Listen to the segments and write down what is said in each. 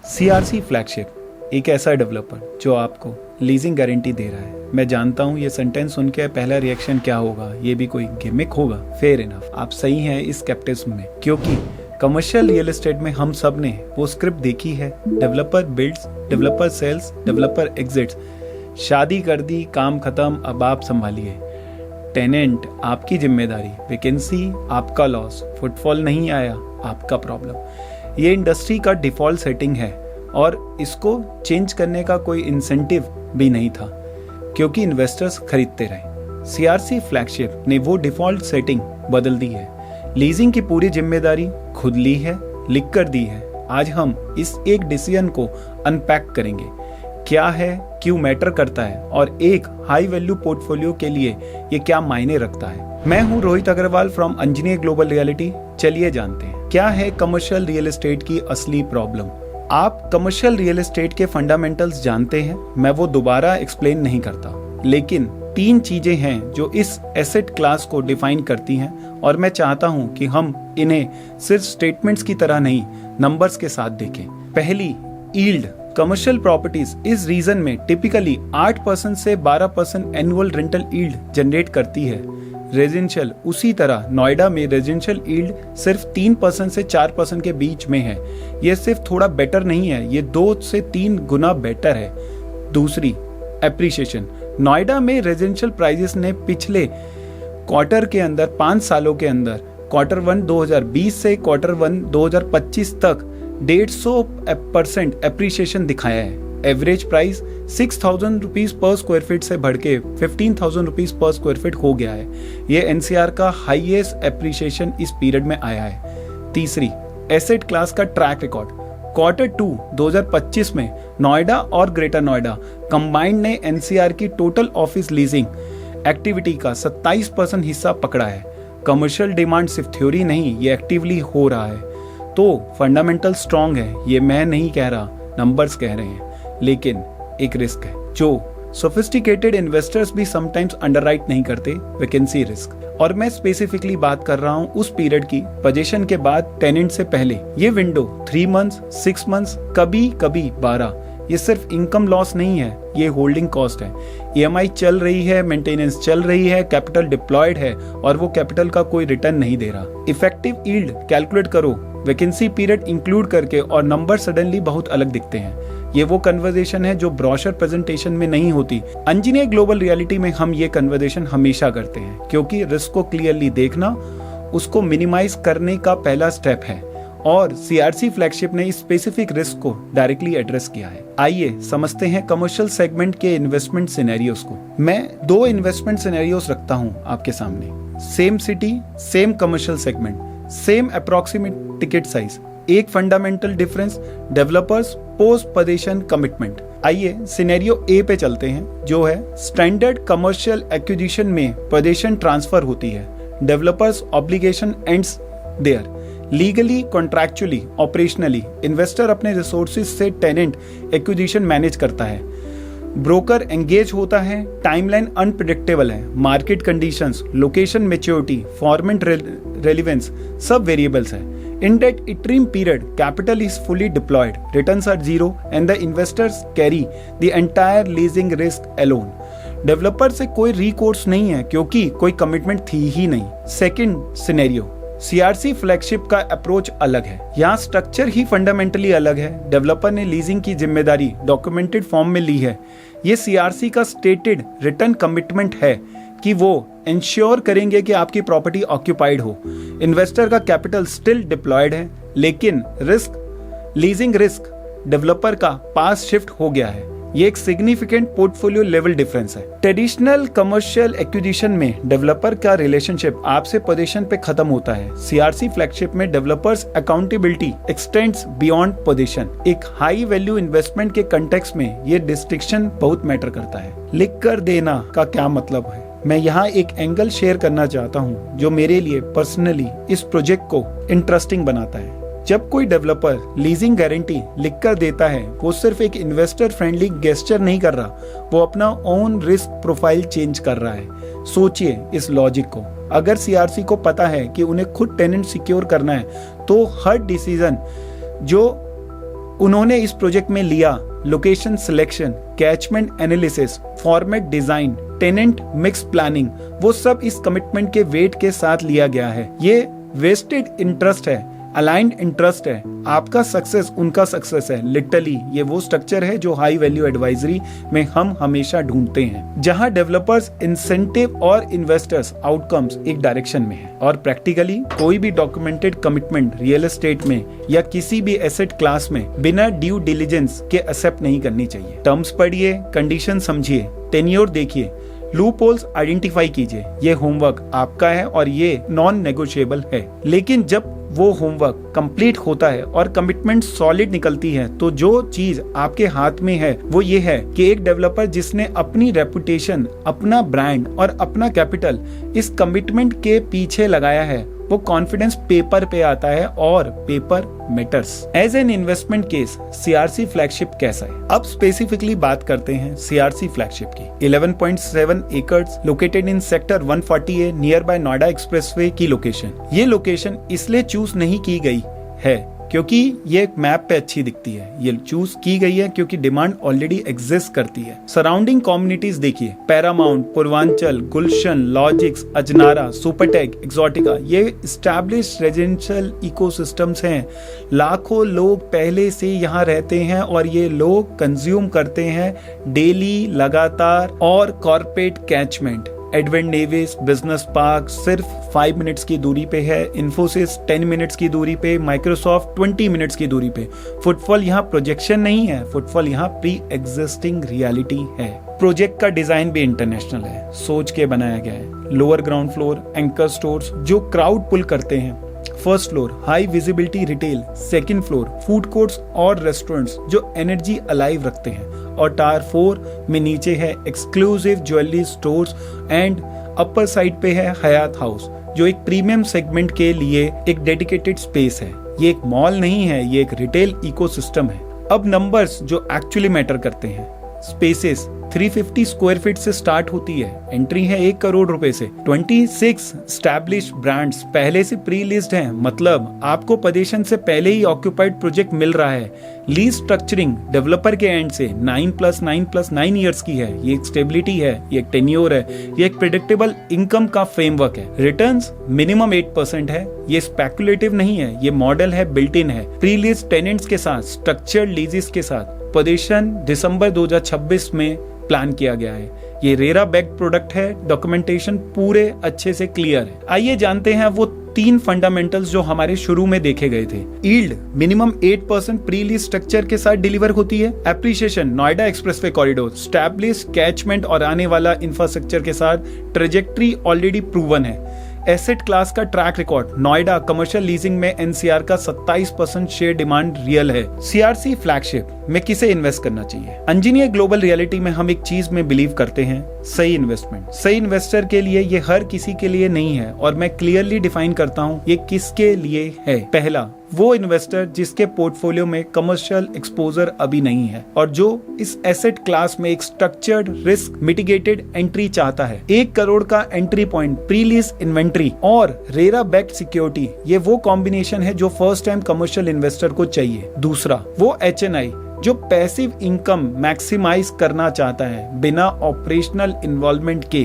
CRC flagship एक ऐसा developer जो आपको लीजिंग गारंटी दे रहा है। मैं जानता हूँ ये सेंटेंस सुन के पहला रिएक्शन क्या होगा, ये भी कोई गिमिक होगा। फेयर इनफ, आप सही हैं इस स्केप्टिज्म में, क्योंकि कमर्शियल रियल एस्टेट में हम सब ने वो स्क्रिप्ट देखी है। Developer builds, developer sells, developer exits. शादी कर दी, काम खत्म, अब आप संभालिए। टेनेंट आपकी जिम्मेदारी, वैकेंसी आपका लॉस, फुटफॉल नहीं आया आपका प्रॉब्लम। ये इंडस्ट्री का डिफॉल्ट सेटिंग है और इसको चेंज करने का कोई इंसेंटिव भी नहीं था, क्योंकि इन्वेस्टर्स खरीदते रहे। सीआरसी फ्लैगशिप ने वो डिफॉल्ट सेटिंग बदल दी है। लीजिंग की पूरी जिम्मेदारी खुद ली है, लिख कर दी है। आज हम इस एक डिसीजन को अनपैक करेंगे, क्या है, क्यों मैटर करता है और एक हाई वैल्यू पोर्टफोलियो के लिए ये क्या मायने रखता है। मैं हूं Rohit Agarwal from engineer global reality. चलिए जानते हैं क्या है कमर्शियल रियल एस्टेट की असली प्रॉब्लम। आप कमर्शियल रियल एस्टेट के फंडामेंटल्स जानते हैं, मैं वो दोबारा एक्सप्लेन नहीं करता, लेकिन 3 चीजें हैं जो इस एसेट क्लास को डिफाइन करती हैं और मैं चाहता हूं कि हम इन्हें सिर्फ स्टेटमेंट्स की तरह नहीं, नंबर्स के साथ देखें। पहली, यील्ड। कमर्शियल प्रॉपर्टीज इस रीजन में टिपिकली 8% से 12% एनुअल रेंटल यील्ड जनरेट करती है। रेजिडेंशियल उसी तरह, नोएडा में रेजिडेंशियल यील्ड सिर्फ 3% से 4% के बीच में है। ये सिर्फ थोड़ा बेटर नहीं है, ये 2 से 3 गुना बेटर है। दूसरी, एप्रिसिएशन। नोएडा में रेजिडेंशियल प्राइसेस ने पिछले क्वार्टर के अंदर 5 सालों के अंदर Q1 2020 से Q1 2025 तक 150% एप्रिसिएशन दिखाया है। Average price 6,000 rupees per square feet से बढ़ के 15,000 रुपीज पर स्क्वायर फीट हो गया है। ये एनसीआर का हाईएस्ट एप्रिसिएशन इस पीरियड में आया है। तीसरी, एसेट क्लास का ट्रैक रिकॉर्ड। Q2 2025 में नोएडा और ग्रेटर नोएडा कंबाइंड ने एनसीआर की टोटल ऑफिस लीजिंग एक्टिविटी का 27% हिस्सा पकड़ा है। कमर्शियल डिमांड सिर्फ थ्योरी नहीं, ये एक्टिवली हो रहा है। तो फंडामेंटल स्ट्रांग है, ये मैं नहीं कह रहा, नंबर्स कह रहे हैं। लेकिन एक रिस्क है जो सोफिस्टिकेटेड इन्वेस्टर्स भी समटाइम्स अंडरराइट नहीं करते, वैकेंसी रिस्क। और मैं स्पेसिफिकली बात कर रहा हूं उस पीरियड की, पोजीशन के बाद टेनेंट से पहले। ये विंडो 3 मंथ्स, 6 मंथ्स, कभी कभी 12। ये सिर्फ इनकम लॉस नहीं है, ये होल्डिंग कॉस्ट है। ईएमआई चल रही है, मेंटेनेंस चल रही है, कैपिटल डिप्लॉयड है और वो कैपिटल का कोई रिटर्न नहीं दे रहा। इफेक्टिव यील्ड कैलकुलेट करो वैकेंसी पीरियड इंक्लूड करके और नंबर सडनली बहुत अलग दिखते हैं। ये वो कन्वर्सेशन है जो ब्रोशर प्रेजेंटेशन में नहीं होती। इंजीनियर ग्लोबल रियलिटी में हम ये कन्वर्सेशन हमेशा करते हैं, क्योंकि रिस्क को क्लियरली देखना उसको मिनिमाइज करने का पहला स्टेप है और सीआरसी फ्लैगशिप ने इस स्पेसिफिक रिस्क को डायरेक्टली एड्रेस किया है। आइए समझते हैं कमर्शियल सेगमेंट के इन्वेस्टमेंट सिनेरियोस को। मैं 2 इन्वेस्टमेंट सिनेरियोस रखता हूं आपके सामने। Same city, same commercial segment, same approximate ticket size. एक fundamental difference, developers post position commitment. आइए सिनेरियो ए पे चलते हैं, जो है स्टैंडर्ड कमर्शियल एक्विजिशन में पोजीशन ट्रांसफर होती है। Developers obligation ends there. Legally, contractually, operationally investor अपने रिसोर्सेज से टेनेंट एक्विजिशन मैनेज करता है। ब्रोकर एंगेज होता है। टाइमलाइन अनप्रेडिक्टेबल है। Market conditions, location maturity, format relevance सब वेरिएबल्स है। In that interim period, capital is fully deployed, returns are zero, and the investors carry the entire leasing risk alone. Developer से कोई recourse नहीं है, क्योंकि कोई commitment थी ही नहीं। सेकंड सिनेरियो, सीआरसी फ्लैगशिप का अप्रोच अलग है। यहाँ स्ट्रक्चर ही फंडामेंटली अलग है। डेवलपर ने लीजिंग की जिम्मेदारी डॉक्यूमेंटेड फॉर्म में ली है। ये सीआरसी का स्टेटेड रिटर्न कमिटमेंट है कि वो इंश्योर करेंगे कि आपकी प्रॉपर्टी ऑक्यूपाइड हो। इन्वेस्टर का कैपिटल स्टिल डिप्लॉयड है, लेकिन रिस्क, लीजिंग रिस्क डेवलपर का पास शिफ्ट हो गया है। ये एक सिग्निफिकेंट पोर्टफोलियो लेवल डिफरेंस है। ट्रेडिशनल कमर्शियल एक्विजिशन में डेवलपर का रिलेशनशिप आपसे पोजीशन पे खत्म होता है। सीआरसी फ्लैगशिप में developers accountability x tends beyond position. एक हाई वैल्यू इन्वेस्टमेंट के कंटेक्स्ट में ये डिस्टिंक्शन बहुत मैटर करता है। लिख कर देना का क्या मतलब है? मैं यहाँ एक एंगल शेयर करना चाहता हूँ जो मेरे लिए पर्सनली इस प्रोजेक्ट को इंटरेस्टिंग बनाता है। जब कोई डेवलपर लीजिंग गारंटी लिखकर देता है, वो सिर्फ एक इन्वेस्टर फ्रेंडली गेस्चर नहीं कर रहा, वो अपना ओन रिस्क प्रोफाइल चेंज कर रहा है। सोचिए इस लॉजिक को। अगर सीआरसी को पता है कि उन्हें खुद टेनेंट सिक्योर करना है, तो हर डिसीजन जो उन्होंने इस प्रोजेक्ट में लिया location selection, catchment analysis, format design, tenant mix planning, वो सब इस कमिटमेंट के वेट के साथ लिया गया है। ये वेस्टेड इंटरेस्ट है, अलाइंड इंटरेस्ट है। आपका सक्सेस उनका सक्सेस है। लिटरली ये वो स्ट्रक्चर है जो हाई वैल्यू एडवाइजरी में हम हमेशा ढूंढते हैं, जहां डेवलपर्स, इंसेंटिव और इन्वेस्टर्स आउटकम्स एक डायरेक्शन में है। और प्रैक्टिकली कोई भी डॉक्यूमेंटेड कमिटमेंट रियल एस्टेट में या किसी भी एसेट क्लास में बिना ड्यू डिलिजेंस के एक्सेप्ट नहीं करनी चाहिए। टर्म्स पढ़िए, कंडीशन समझिए, टेन्योर देखिए, लूप होल्स आइडेंटिफाई कीजिए। ये होमवर्क आपका है और ये नॉन नेगोशिएबल है। लेकिन जब वो होमवर्क कंप्लीट होता है और कमिटमेंट सॉलिड निकलती है, तो जो चीज आपके हाथ में है वो ये है कि एक डेवलपर जिसने अपनी रेपुटेशन, अपना ब्रांड और अपना कैपिटल इस कमिटमेंट के पीछे लगाया है, वो कॉन्फिडेंस पेपर पे आता है और paper matters. As an investment case CRC flagship कैसा है? अब स्पेसिफिकली बात करते हैं सीआरसी फ्लैगशिप की। 11.7 acres located in sector 140A near by Noida expressway की लोकेशन। ये लोकेशन इसलिए चूज नहीं की गई है क्योंकि ये मैप पे अच्छी दिखती है, ये चूज की गई है क्योंकि डिमांड ऑलरेडी एग्जिस्ट करती है। सराउंडिंग कम्युनिटीज देखिए, पैरामाउंट, पूर्वांचल, गुलशन, लॉजिक्स, अजनारा, सुपरटेक, एक्सोटिका, ये एस्टैब्लिश रेजिडेंशियल इकोसिस्टम्स हैं। लाखों लोग पहले से यहाँ रहते हैं और ये लोग कंज्यूम करते हैं डेली, लगातार। और corporate catchment, advent Davis business park सिर्फ 5 मिनट्स की दूरी पे है, इन्फोसिस 10 मिनट्स की दूरी पे, माइक्रोसॉफ्ट 20 मिनट्स की दूरी पे। फुटफॉल यहाँ प्रोजेक्शन नहीं है, फुटफॉल यहाँ प्री एग्जिस्टिंग रियलिटी है। प्रोजेक्ट का डिजाइन भी इंटरनेशनल है, सोच के बनाया गया है। Lower ground floor anchor stores जो क्राउड पुल करते हैं, first floor high visibility retail, second floor food courts और रेस्टोरेंट्स जो एनर्जी अलाइव रखते हैं, और टायर 4 में नीचे है exclusive jewellery stores and upper side पे है हयात हाउस जो एक प्रीमियम सेगमेंट के लिए एक डेडिकेटेड स्पेस है। ये एक मॉल नहीं है, ये एक रिटेल इकोसिस्टम है। अब नंबर्स जो एक्चुअली मैटर करते हैं। स्पेसेस 350 स्क्वायर फीट से स्टार्ट होती है, एंट्री है 1 करोड़ रुपए से। 26 स्टैब्लिश ब्रांड्स पहले से प्री लिस्टेड हैं, मतलब आपको पोजीशन से पहले ही ऑक्यूपाइड प्रोजेक्ट मिल रहा है। लीज स्ट्रक्चरिंग डेवलपर के एंड से 9+9+9 ईयर्स की है। ये एक स्टेबिलिटी है, ये एक टेन्योर है, ये एक प्रेडिक्टेबल इनकम का फ्रेमवर्क है। रिटर्न्स मिनिमम 8% है। ये स्पेकुलेटिव नहीं है, ये मॉडल है, बिल्ट इन है। प्री लीज टेनेंट्स के साथ, स्ट्रक्चर्ड लीजेस के साथ। पोजीशन दिसंबर 2026 में प्लान किया गया है। ये रेरा बैक्ड प्रोडक्ट है, डॉक्यूमेंटेशन पूरे अच्छे से क्लियर है। आइए जानते हैं वो 3 फंडामेंटल्स जो हमारे शुरू में देखे गए थे। Yield minimum 8% pre lease structure के साथ डिलीवर होती है। Appreciation Noida expressway corridor, establish catchment और आने वाला इंफ्रास्ट्रक्चर के साथ ट्रेजेक्ट्री ऑलरेडी प्रूवन है। एसेट क्लास का track record, Noida commercial leasing में एनसीआर का 27% शेयर डिमांड रियल है। सीआरसी फ्लैगशिप में किसे इन्वेस्ट करना चाहिए? इंजीनियर ग्लोबल रियलिटी में हम एक चीज में बिलीव करते हैं, सही इन्वेस्टमेंट। सही इन्वेस्टर के लिए ये हर किसी के लिए नहीं है और मैं क्लियरली डिफाइन करता हूँ ये किसके लिए है। पहला, वो इन्वेस्टर जिसके पोर्टफोलियो में कमर्शियल एक्सपोजर अभी नहीं है और जो इस एसेट क्लास में एक स्ट्रक्चर्ड रिस्क मिटिगेटेड एंट्री चाहता है। 1 करोड़ का entry point, pre lease inventory और रेरा बैक्ड सिक्योरिटी, ये वो कॉम्बिनेशन है जो फर्स्ट टाइम कमर्शियल इन्वेस्टर को चाहिए। दूसरा, वो एचएनआई जो पैसिव इनकम मैक्सिमाइज करना चाहता है बिना ऑपरेशनल इन्वॉल्वमेंट के।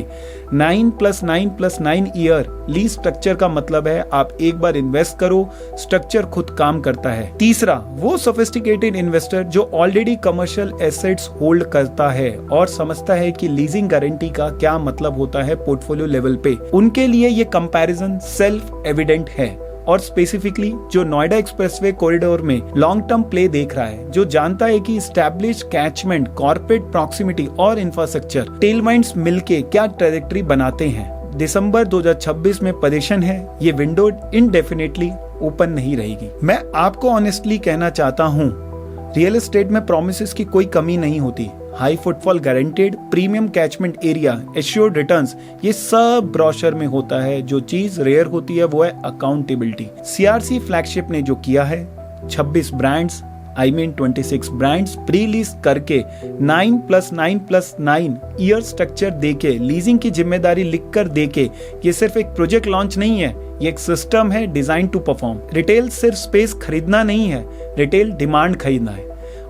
9+9+9 ईयर लीज स्ट्रक्चर का मतलब है आप एक बार इन्वेस्ट करो, स्ट्रक्चर खुद काम करता है। तीसरा, वो सोफिस्टिकेटेड इन्वेस्टर जो ऑलरेडी कमर्शियल एसेट्स होल्ड करता है और समझता है कि लीजिंग गारंटी का क्या मतलब होता है पोर्टफोलियो लेवल पे। उनके लिए ये कंपैरिजन सेल्फ एविडेंट है। और स्पेसिफिकली जो नोएडा एक्सप्रेसवे कॉरिडोर में लॉन्ग टर्म प्ले देख रहा है, जो जानता है कि एस्टैब्लिश कैचमेंट, कॉर्पोरेट प्रॉक्सिमिटी और इंफ्रास्ट्रक्चर टेलवाइंड्स मिलके क्या ट्रैजेक्टरी बनाते हैं। दिसंबर 2026 में पोजीशन है, ये विंडो इनडेफिनेटली ओपन नहीं रहेगी। मैं आपको ऑनेस्टली कहना चाहता हूँ, रियल एस्टेट में प्रोमिसेस की कोई कमी नहीं होती। High footfall guaranteed, premium catchment area, assured returns, ये सब ब्रोशर में होता है। जो चीज रेयर होती है वो है अकाउंटेबिलिटी। सीआरसी फ्लैगशिप ने जो किया है, 26 brands, I mean 26 brands pre lease करके 9+9+9 ईयर स्ट्रक्चर देके, लीजिंग की जिम्मेदारी लिखकर देके, ये सिर्फ एक प्रोजेक्ट लॉन्च नहीं है, ये एक सिस्टम है डिजाइन टू परफॉर्म। रिटेल सिर्फ स्पेस खरीदना नहीं है, रिटेल डिमांड खरीदना है,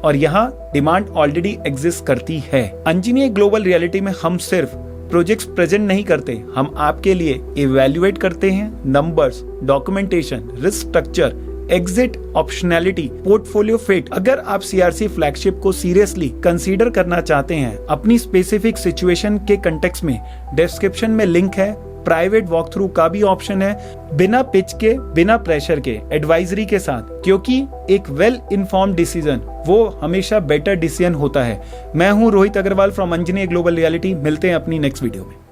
और यहाँ डिमांड ऑलरेडी एग्जिस्ट करती है। अंजनी ग्लोबल रियलिटी में हम सिर्फ प्रोजेक्ट्स प्रेजेंट नहीं करते, हम आपके लिए इवैल्यूएट करते हैं numbers, documentation, risk structure, exit optionality, portfolio fit. अगर आप सीआरसी फ्लैगशिप को सीरियसली कंसीडर करना चाहते हैं अपनी स्पेसिफिक सिचुएशन के कंटेक्स्ट में, डिस्क्रिप्शन में लिंक है, प्राइवेट वॉक थ्रू का भी ऑप्शन है, बिना पिच के, बिना प्रेशर के, एडवाइजरी के साथ, क्योंकि एक वेल इन्फॉर्म्ड डिसीजन वो हमेशा बेटर डिसीजन होता है। मैं हूं Rohit Agarwal from Anjani global reality. मिलते हैं अपनी नेक्स्ट वीडियो में।